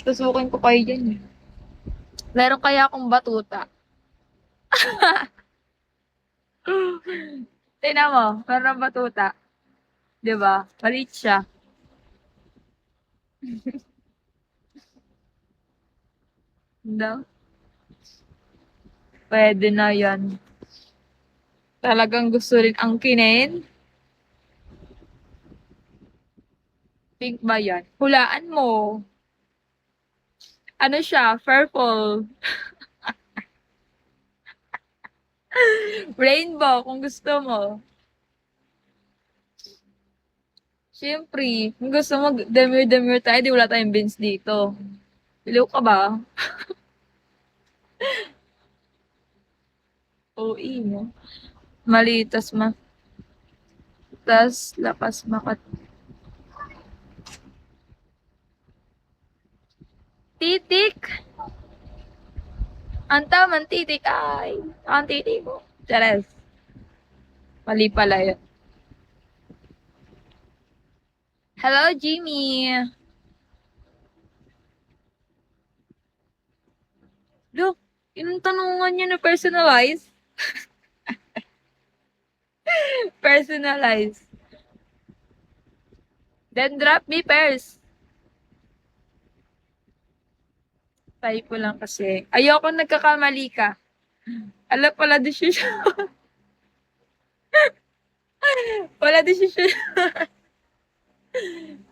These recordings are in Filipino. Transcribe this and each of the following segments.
Tusukin ko kayo diyan, eh. Meron kaya akong batuta. Tingnan mo, meron akong batuta, 'di ba? Maliit siya. No? Puwede na 'yan. Talagang gusto rin angkinin? Pink ba 'yan? Hulaan mo. Ano siya, purple. Rainbow kung gusto mo. Siyempre, kung gusto mo demure-demure tayo, 'di wala tayong beans dito. Baliw ka ba? OE 'no? Mali tas lakas titik. Ang tamang titik ay ang titik mo. Chares, mali pala yun. Hello, Jimmy. Look, yung tanungan niya na personalize. Personalize. Then drop me first. Typo lang kasi. Ayoko nagkakamali ka. Alam pala desisyon. Wala desisyon.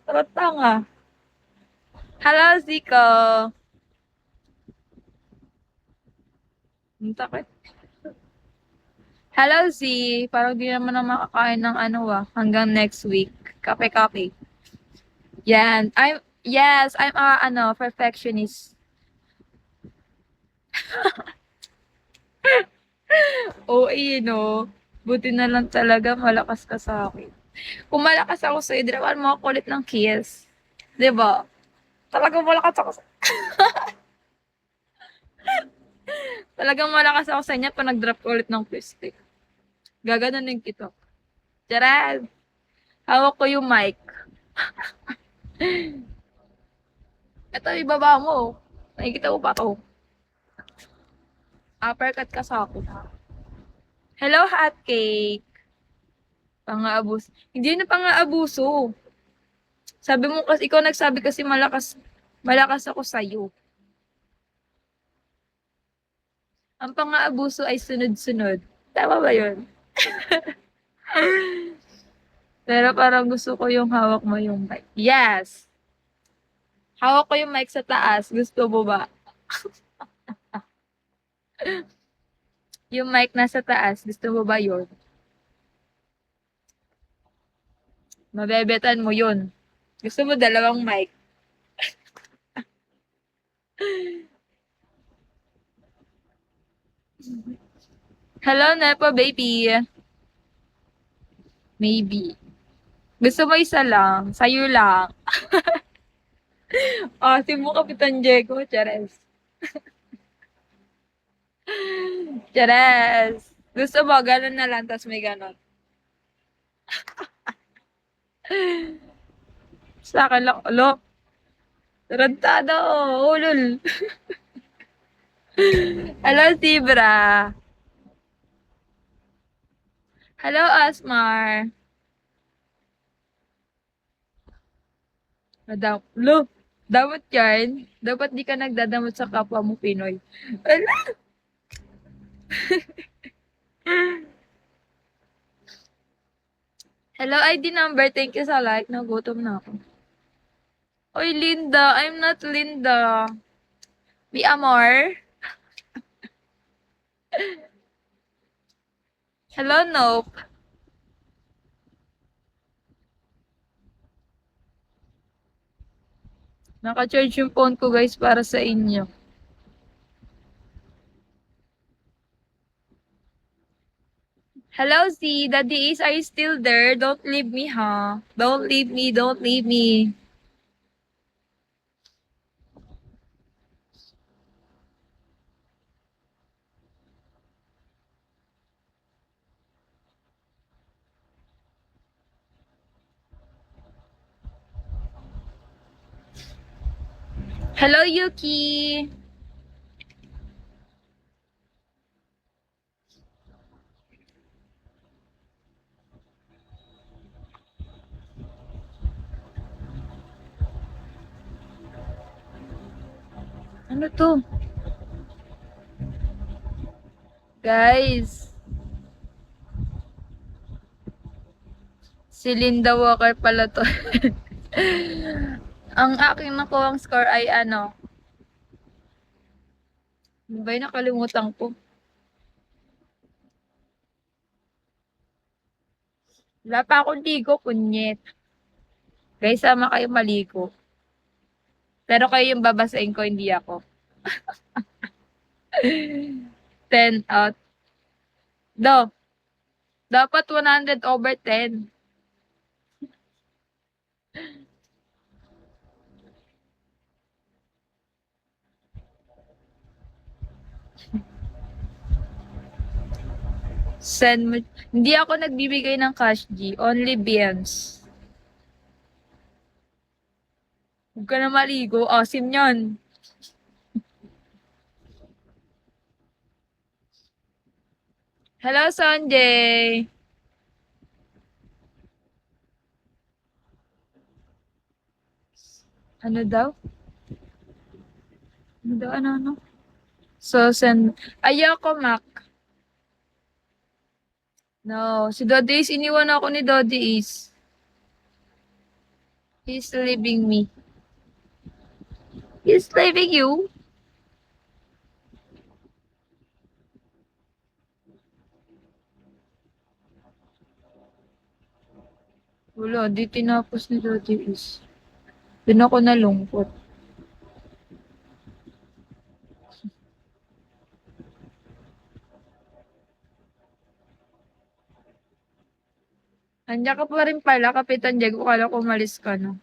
Tarot tanga. Hello, Zico. Ang takot. Hello, Z. Parang di naman na makakain ng ano hanggang next week. Kape-kape. Yan. I'm a, perfectionist. Oo, no. Buti na lang talaga malakas ka sa akin. Kung malakas ako sa'yo, di naman mo ako kulit ng kiss. 'Di ba? Talagang malakas ako talagang malakas ako sa inyo 'pag nag-drop ka ulit ng piste. Gaganunin kita. Charot! Hawak ko yung mic. Eto ibaba mo. Nakikita mo pa 'to. Uppercut ka sa'kin. Hello, hotcake. Pang-aabus hindi na pang-aabuso. Sabi mo kasi ikaw nagsabi kasi malakas ako sa'yo. Ang pang-aabuso ay sunod-sunod. Tama ba 'yun? Pero parang gusto ko yung hawak mo yung mic. Yes! Hawak ko yung mic sa taas. Gusto mo ba? Yung mic nasa taas. Gusto mo ba yun? Mabebetan mo yun. Gusto mo dalawang mic. Hello, Nepo baby. Maybe. Gusto mo isa lang? Sa'yo lang. Si mo Kapitan Diego. Chares. Chares. Gusto mo, ganun na lang, tas may ganun. Sa akin lang, alo, tarantado, ulol. Hello, Zebra. Hello, Asmar. Lo, dapat yan. Dapat di ka nagdadamot sa kapwa mo Pinoy. Ala! Hello, ID number. Thank you sa like. Nagutom na ako. Oy, Linda. I'm not Linda. Be Amor. Hello, Nope. Naka-charge yung phone ko, guys, para sa inyo. Hello, Z. Daddy Ace, are you still there? Don't leave me, ha? Don't leave me. Don't leave me. Hello, Yuki! Ano to? Guys, si Linda Walker pala to. Ang aking nakuhang score ay ano? Ano ba yun? Nakalimutan ko. Wala pa akong ligo, kunyet. Guys, sama kayo maligo. Pero kayo yung babasahin ko, hindi ako. 10 out. Do, dapat 100 over 10. Send mo. Hindi ako nagbibigay ng cash G. Only BMs. Huwag ka na maligo. Asim yun. Hello, Sanjay. Ano daw? Ano daw? Ano? So, send. Ayoko, Mac. No. Si Dodi is, iniwan ako ni Dodi is. He's leaving me. He's leaving you. Wala, di tinapos ni Dodi is. Doon ako nalungkot. Andiyan ka pa rin pala, Kapitan Diego. Kala ko umalis ka na.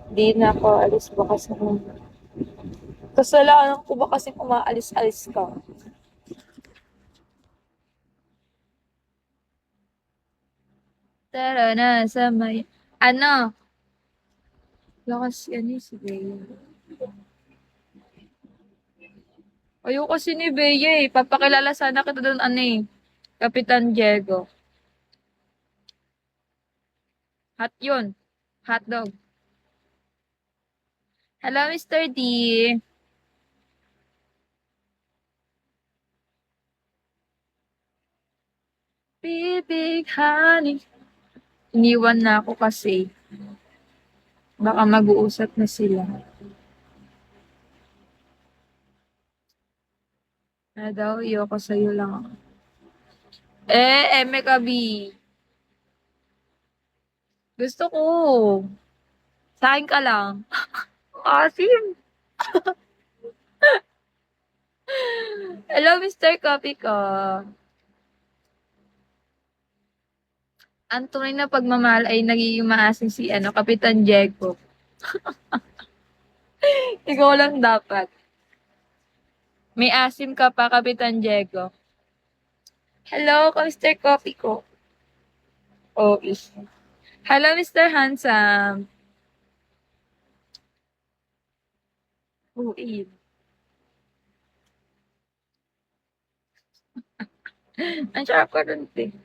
Di na ako alis ba kasi kasalanan ko ba kasi umaalis-alis ka? Tara na sa may... Ano? Lakas yan eh, si Bea. Ayoko kasi ni Bea eh. Papakilala sana kita doon ano eh. Kapitan Diego. Hot yun. Hot dog. Hello, Mr. D. Bibig honey. Iniwan na ako kasi. Baka mag-uusap na sila. Ano daw, ayoko sa'yo lang ako. Eme ka, B. Gusto ko. Sa akin ka lang. Asim. Hello, Mr. Coffee ko. Ang tunay na pagmamahal ay nagiging maasim si ano, Kapitan Diego. Ikaw lang dapat. May asim ka pa, Kapitan Diego. Hello, Mr. Coffee ko. Oh, is. Hello, Mr. Handsome. Oh, is. Ang sarap ko dun, te.